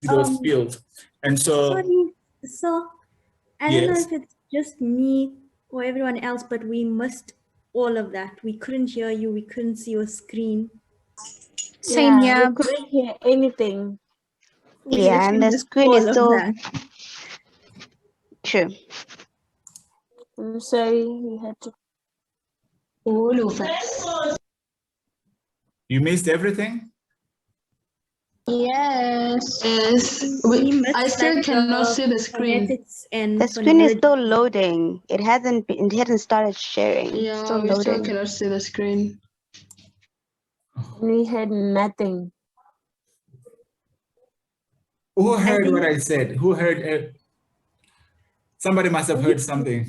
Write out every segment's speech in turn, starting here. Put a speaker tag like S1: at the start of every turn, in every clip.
S1: those fields. And so,
S2: sorry, so I don't know
S1: yes.
S2: if it's just me or everyone else, but we missed all of that. We couldn't hear you. We couldn't see your screen.
S3: Same
S4: Yeah,
S3: here.
S4: we couldn't hear anything.
S2: We
S5: Yeah, and
S2: literally
S5: the
S2: missed
S5: screen is
S2: all of
S5: still
S2: that.
S5: true.
S4: I'm sorry, we had to.
S3: All of us.
S1: You missed everything?
S3: Yes.
S2: We missed,
S3: I still
S2: like,
S3: cannot see the screen.
S2: phonetics and
S5: The screen is
S2: phonology.
S5: still loading. It hadn't started sharing. It's
S3: Yeah,
S5: still
S3: we still
S5: loading.
S3: cannot see the screen.
S4: We had nothing.
S1: Who heard
S2: think-
S1: what I said? Who heard it? Somebody must have heard something.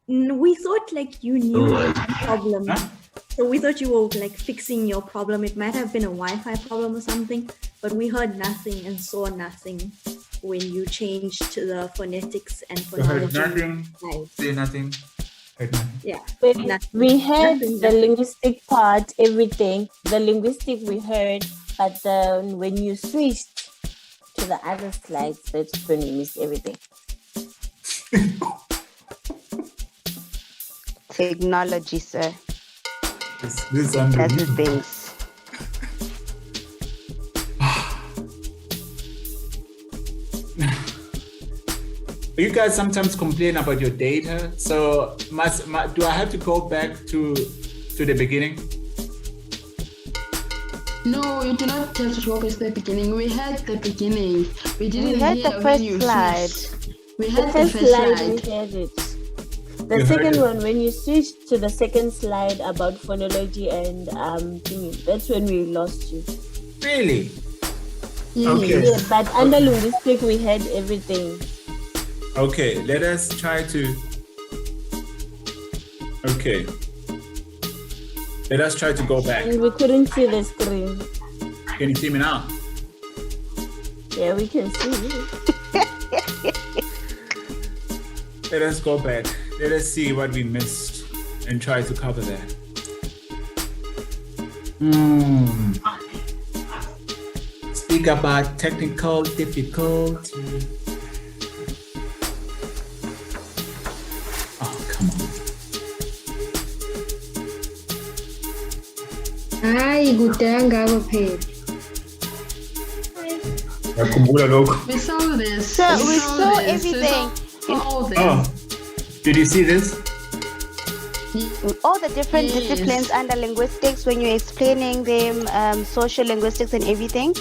S2: We thought like you knew the problem.
S1: Huh?
S2: So we thought you were like fixing your problem. It might have been a Wi-Fi problem or something, but we heard nothing and saw nothing when you changed to the phonetics and
S1: You heard
S2: phonology
S1: nothing,
S2: side.
S1: say nothing, heard nothing.
S2: Yeah.
S4: We,
S2: Nothing.
S4: we heard
S2: Nothing,
S4: the
S2: nothing.
S4: linguistic part, everything. The linguistic we heard, but when you switched to the other slides, that's when you missed everything.
S5: Technology, sir.
S1: This is
S5: That's the
S1: unbelievable.
S5: things.
S1: You guys sometimes complain about your data. So do I have to go back to the beginning?
S3: No, you do not have to go back to the beginning. We had the beginning. We didn't
S5: We had
S3: hear
S5: the
S3: when
S5: first
S3: you
S5: slide.
S3: switched. We
S4: The
S3: had the
S4: first
S3: first
S4: slide,
S3: slide.
S4: we heard it.
S1: You
S4: The
S1: heard
S4: second
S1: it.
S4: one, when you switched to the second slide about phonology and thingy, that's when we lost you.
S1: Really?
S3: Yes.
S1: Okay.
S4: Yeah, but under linguistic, we had everything.
S1: Okay, let us try to. Okay. Let us try to go back.
S4: And we couldn't see the screen.
S1: Can you see me now?
S4: Yeah, we can see you.
S1: Let us go back. Let us see what we missed and try to cover that. Speak about technical difficulty. Oh, come on.
S6: Hayi kudanga kuphela.
S1: Ngiyakhumbula lokho.
S3: We saw this.
S5: So we saw
S3: this.
S5: everything.
S3: We saw all this.
S1: Oh, did you see this?
S5: All the different
S3: Yes.
S5: disciplines under linguistics, when you're explaining them, social linguistics and everything,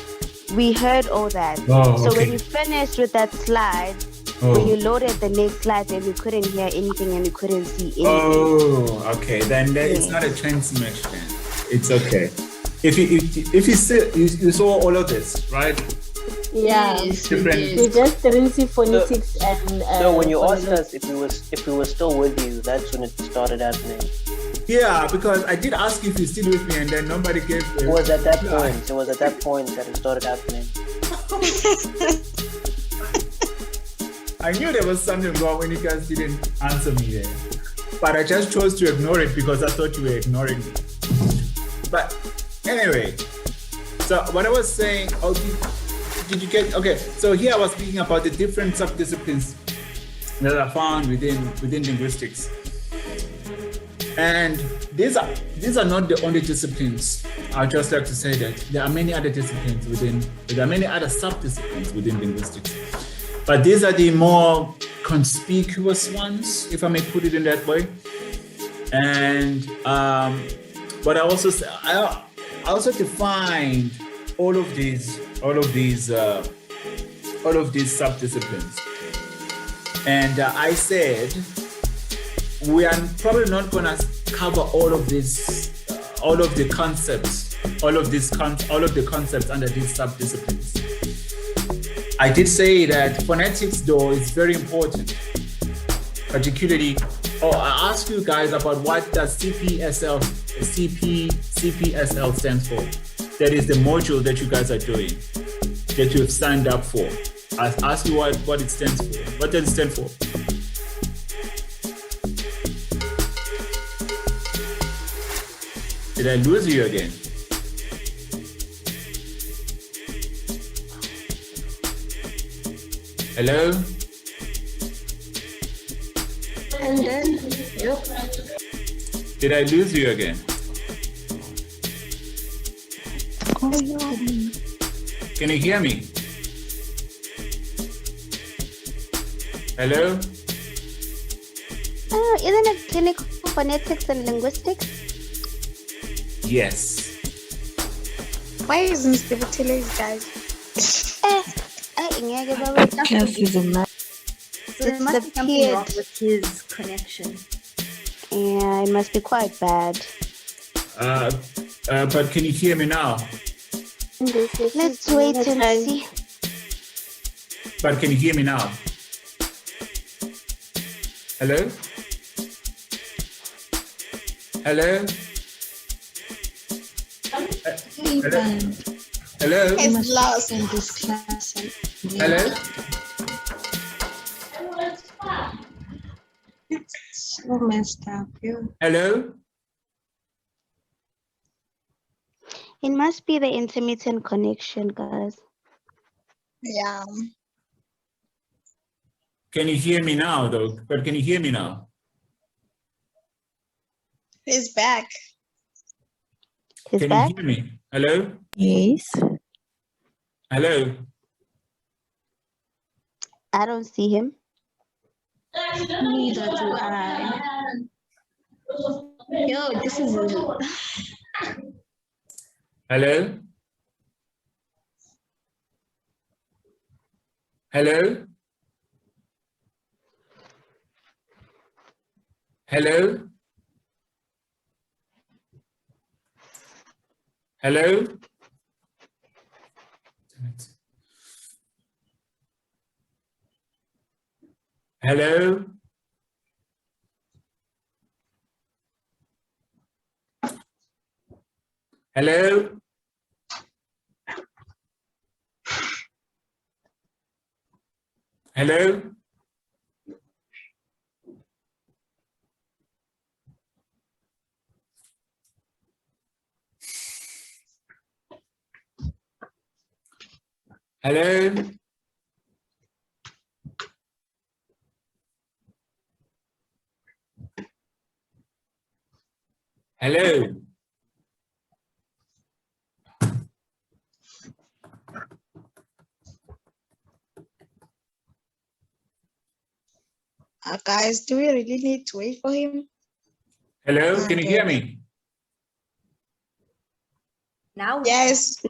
S5: we heard all that.
S1: Oh,
S5: So when
S1: okay.
S5: you finished with that slide,
S1: Oh.
S5: when you loaded the next slide, then we couldn't hear anything and we couldn't see anything.
S1: Oh, okay. Then it's not a transmission. It's okay. If you saw all of this, right?
S4: Yeah.
S3: Yes,
S1: Different-
S3: we
S4: We
S3: did.
S4: just didn't see phonetics and.
S7: So when you asked
S4: phonology.
S7: us if we were still with you, that's when it started happening.
S1: Yeah, because I did ask you if you're still with me, and then nobody gave.
S7: It was at that point. It was at that point that it started happening.
S1: I knew there was something wrong when you guys didn't answer me there, but I just chose to ignore it because I thought you were ignoring me. But anyway, so what I was saying, did you get? Okay, so here I was speaking about the different subdisciplines that are found within linguistics, and these are not the only disciplines. I'd just like to say that there are many other disciplines there are many other subdisciplines within linguistics, but these are the more conspicuous ones, if I may put it in that way. And but I also defined all of these subdisciplines, and I said we are probably not gonna cover all of the concepts under these subdisciplines. I did say that phonetics, though, is very important, particularly. Oh, I asked you guys about what does CPSL stands for. That is the module that you guys are doing, that you have signed up for. I asked you what it stands for. What does it stand for? Did I lose you again? Hello?
S6: And then, yep.
S1: Did I lose you again? Can you hear me? Hello?
S5: Isn't it clinical phonetics and linguistics?
S1: Yes.
S8: Why is Mr. Vitiles, guys?
S2: So there must be something wrong with his connection.
S5: Yeah, it must be quite bad.
S1: But can you hear me now?
S5: Let's wait and see.
S1: But can you hear me now? Hello? Hello? Hello? Hello?
S8: It's lost.
S6: In this class.
S1: Hello?
S6: It's so messed up.
S1: Hello?
S5: It must be the intermittent connection, guys.
S8: Yeah.
S1: Can you hear me now, though? But can you hear me now?
S8: He's back.
S5: He's
S1: Can
S5: back?
S1: you hear me? Hello?
S4: Yes.
S1: Hello?
S5: I don't see him.
S6: Neither do I. Yo, this is
S1: Hello? Hello? Hello? Hello? Damn it. Hello? Hello? Hello? Hello? Hello?
S8: Guys, do we really need to wait for him?
S1: Hello? Can you hear me?
S2: Now,
S8: Yes.
S5: We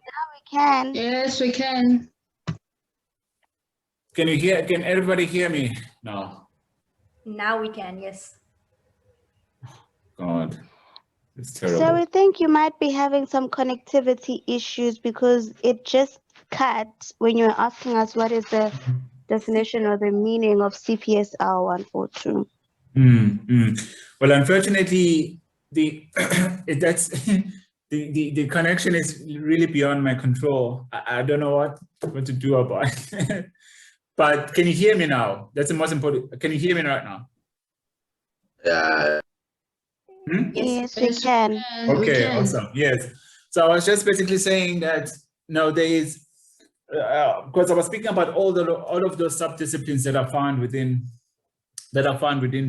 S5: can.
S3: Yes, we can.
S1: Can you hear? Can everybody hear me? No.
S2: now we can, yes.
S1: God, it's terrible.
S5: So we think you might be having some connectivity issues because it just cut when you were asking us what is the definition or the meaning of CPSR 142.
S1: Well, unfortunately, that's the connection is really beyond my control. I don't know what to do about it. But can you hear me now? That's the most important. Can you hear me right now?
S5: Yes, we can.
S1: Okay, awesome. Yes. So I was just basically saying that nowadays, because I was speaking about all of those subdisciplines that are found within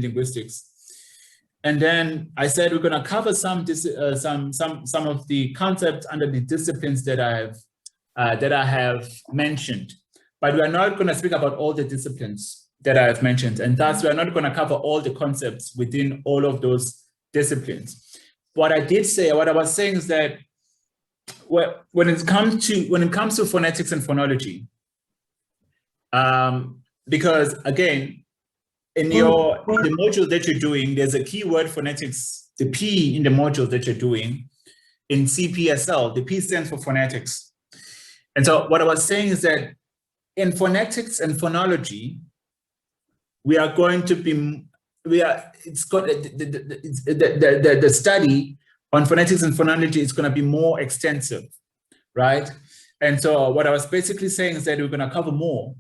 S1: linguistics, and then I said we're going to cover some of the concepts under the disciplines that I have mentioned, but we're not going to speak about all the disciplines that I have mentioned, and thus we're not going to cover all the concepts within all of those disciplines. What I was saying is that when it comes to phonetics and phonology, because again, in the module that you're doing, there's a keyword phonetics, the P in the module that you're doing in CPSL, the P stands for phonetics. And so what I was saying is that in phonetics and phonology, the study on phonetics and phonology is going to be more extensive, right? And so what I was basically saying is that we're going to cover more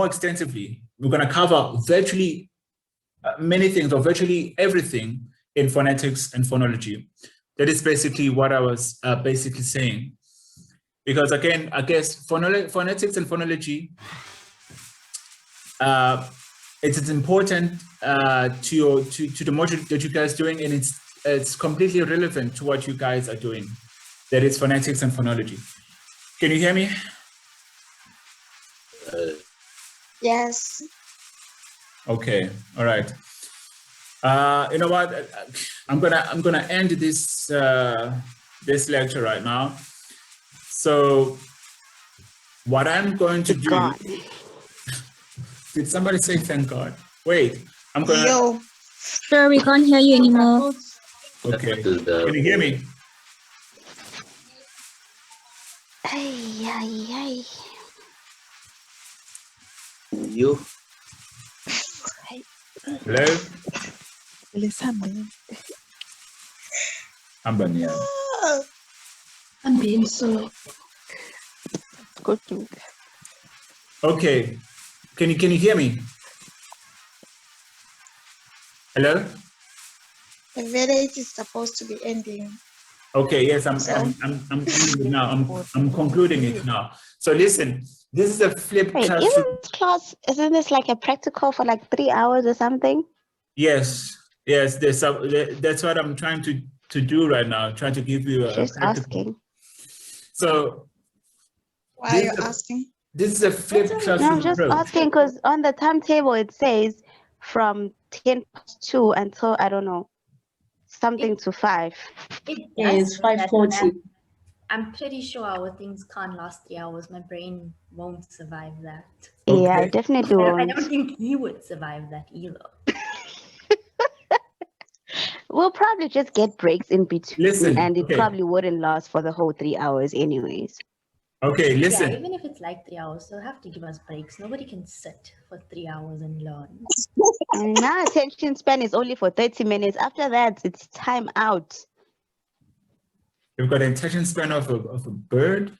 S1: extensively. We're going to cover virtually many things or virtually everything in phonetics and phonology. That is basically what I was basically saying. Because again, I guess phonetics and phonology it's important to the module that you guys are doing, and it's completely relevant to what you guys are doing. That is phonetics and phonology. Can you hear me?
S8: Yes.
S1: Okay, all right. You know what? I'm gonna end this this lecture right now. So what I'm going to do?
S5: God.
S1: Did somebody say thank God? Wait, I'm gonna.
S8: Yo.
S6: Sir, we can't hear you anymore.
S1: Okay, can you hear me?
S5: Ay, ay, ay.
S7: You?
S1: Hello? Ambania.
S3: I'm being so.
S1: Okay, can you hear me? Hello?
S8: The village is supposed to be ending.
S1: Okay, yes, I'm concluding it now. So listen, this is a flipped
S5: Wait,
S1: classroom.
S5: isn't this like a practical for like 3 hours or something?
S1: Yes, that's what I'm trying to do right now. Trying to give you a
S5: Just
S1: practical.
S5: asking.
S1: So
S8: Why are you asking?
S1: this is a flipped
S5: No,
S1: classroom
S5: I'm just
S1: approach.
S5: asking because on the timetable it says from 10:02 until I don't know something to 5.
S2: Yeah,
S3: it's 5:40.
S2: I'm pretty sure our things can't last 3 hours. My brain won't survive that.
S5: Yeah, I
S1: Okay.
S5: definitely
S2: I
S5: won't.
S2: don't think you would survive that either.
S5: We'll probably just get breaks in between,
S1: Listen,
S5: and it
S1: okay.
S5: probably wouldn't last for the whole 3 hours, anyways.
S1: Okay,
S2: Yeah,
S1: listen.
S2: even if it's like 3 hours, they'll have to give us breaks. Nobody can sit for 3 hours and learn.
S5: And my attention span is only for 30 minutes. After that, it's time out.
S1: We've got an attention span of a bird.